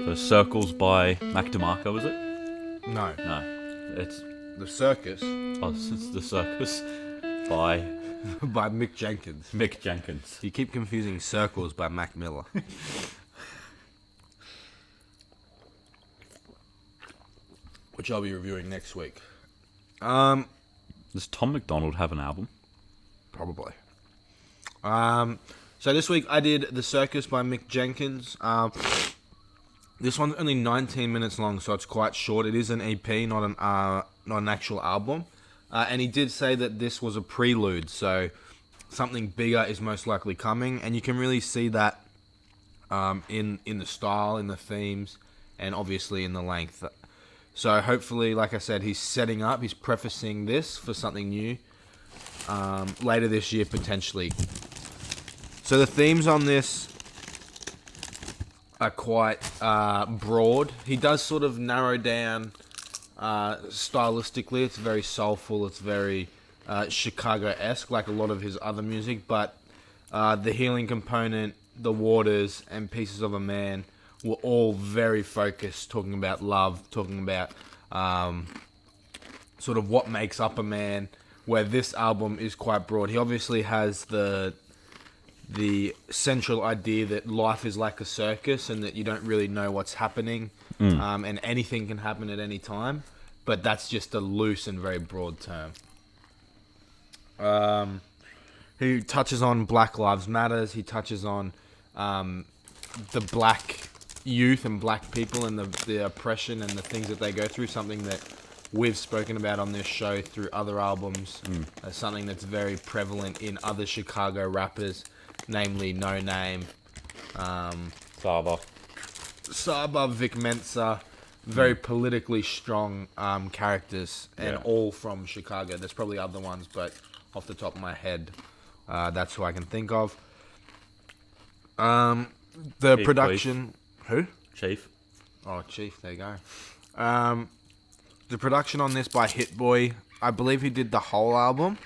So Circles by Mac DeMarco, is it? No. No. It's The Circus it's The Circus by by Mick Jenkins. Mick Jenkins. You keep confusing Circles by Mac Miller. Which I'll be reviewing next week. Does Tom McDonald have an album? Probably. So this week I did The Circus by Mick Jenkins. This one's only 19 minutes long, so it's quite short. It is an EP, not an actual album. And he did say that this was a prelude, so something bigger is most likely coming. And you can really see that in the style, in the themes, and obviously in the length. So hopefully, like I said, he's setting up, he's prefacing this for something new later this year, potentially. So the themes on this are quite broad. He does sort of narrow down stylistically. It's very soulful. It's very Chicago-esque, like a lot of his other music. But the healing component, the waters, and Pieces of a Man were all very focused, talking about love, talking about sort of what makes up a man, where this album is quite broad. He obviously has the central idea that life is like a circus and that you don't really know what's happening, and anything can happen at any time, but that's just a loose and very broad term. He touches on Black Lives Matters. He touches on the black youth and black people and the oppression and the things that they go through, something that we've spoken about on this show through other albums, something that's very prevalent in other Chicago rappers, namely No Name, Saba, Vic Mensa, very politically strong characters, and all from Chicago. There's probably other ones, but off the top of my head, that's who I can think of. The Chief, production... please. Who? Chief. Oh, Chief, there you go. The production on this by Hit Boy, I believe he did the whole album.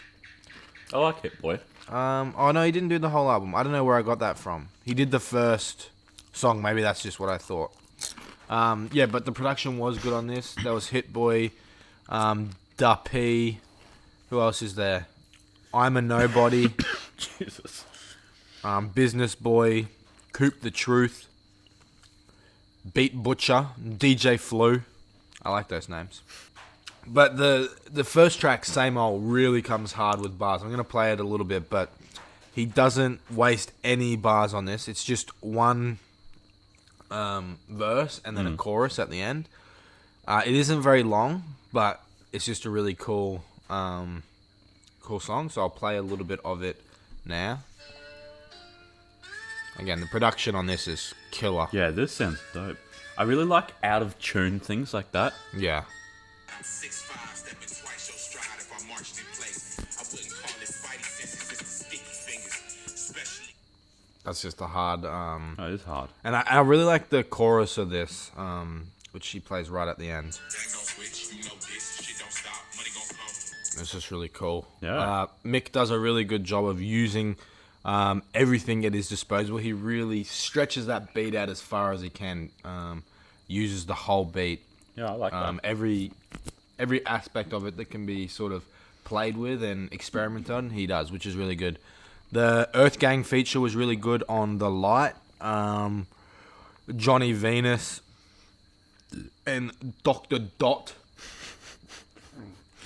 I like Hit Boy. Oh no, he didn't do the whole album. I don't know where I got that from. He did the first song. Maybe that's just what I thought. Yeah, but the production was good on this. There was Hit Boy, Duppy. Who else is there? I'm a Nobody. Jesus. Business Boy, Coop the Truth, Beat Butcher, DJ Flu. I like those names. But the first track, Same Old, really comes hard with bars. I'm going to play it a little bit, but he doesn't waste any bars on this. It's just one verse and then a chorus at the end. It isn't very long, but it's just a really cool song. So I'll play a little bit of it now. Again, the production on this is killer. Yeah, this sounds dope. I really like out of tune things like that. Yeah. That's just a hard... It is hard. And I really like the chorus of this, which she plays right at the end. It's just really cool. Yeah. Mick does a really good job of using everything at his disposal. He really stretches that beat out as far as he can. Uses the whole beat. Yeah, I like that. Every aspect of it that can be sort of played with and experimented on, he does, which is really good. The Earth Gang feature was really good on The Light. Johnny Venus and Dr. Dot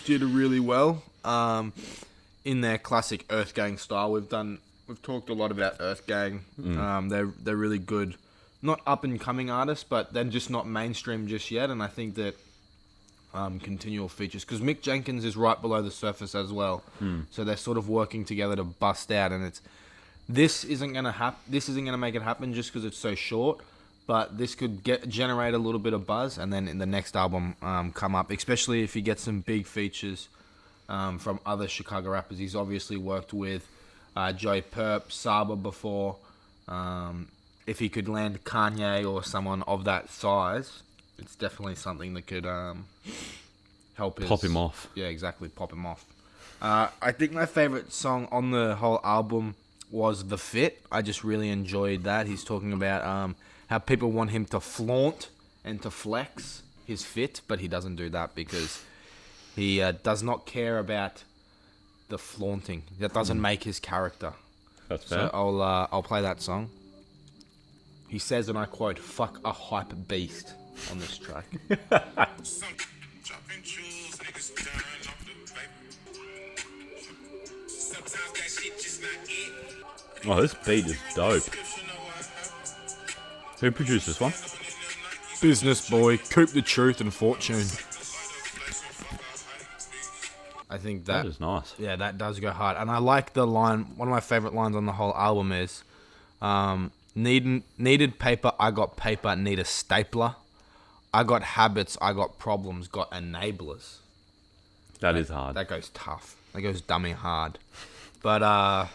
did really well in their classic Earth Gang style. We've talked a lot about Earth Gang. They're really good, not up and coming artists, but they're just not mainstream just yet. And I think that continual features, because Mick Jenkins is right below the surface as well, so they're sort of working together to bust out. And this isn't gonna make it happen just because it's so short, but this could generate a little bit of buzz, and then in the next album come up, especially if he gets some big features from other Chicago rappers. He's obviously worked with Joey Perp, Saba before. If he could land Kanye or someone of that size, it's definitely something that could help Pop him off. Yeah, exactly, pop him off. I think my favorite song on the whole album was The Fit. I just really enjoyed that. He's talking about how people want him to flaunt and to flex his fit, but he doesn't do that because he does not care about the flaunting. That doesn't make his character. That's fair. So I'll play that song. He says, and I quote, "Fuck a hype beast" on this track. Oh, this beat is dope. Who produced this one? Business boy, Coop the Truth and Fortune. I think That is nice. Yeah, that does go hard. And I like the line, one of my favorite lines on the whole album is, needed paper, I got paper, need a stapler. I got habits, I got problems, got enablers. That is hard. That goes tough. That goes dummy hard. But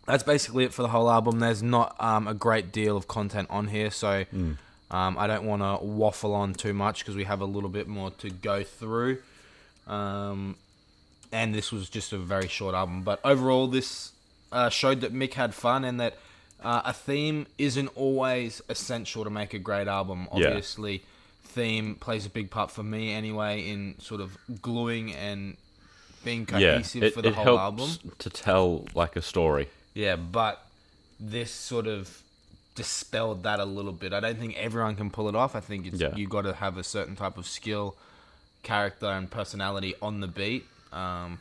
that's basically it for the whole album. There's not a great deal of content on here, so I don't want to waffle on too much because we have a little bit more to go through. And this was just a very short album. But overall, this showed that Mick had fun and that a theme isn't always essential to make a great album. Obviously, theme plays a big part for me anyway in sort of gluing and being cohesive for the whole album. To tell like a story. Yeah, but this sort of dispelled that a little bit. I don't think everyone can pull it off. I think you got to have a certain type of skill, character, and personality on the beat. And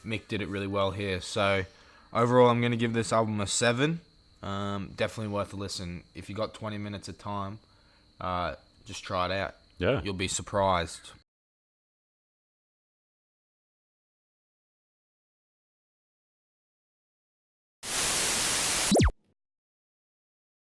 Mick did it really well here. So overall, I'm going to give this album a 7. Definitely worth a listen. If you got 20 minutes of time, just try it out. Yeah. You'll be surprised.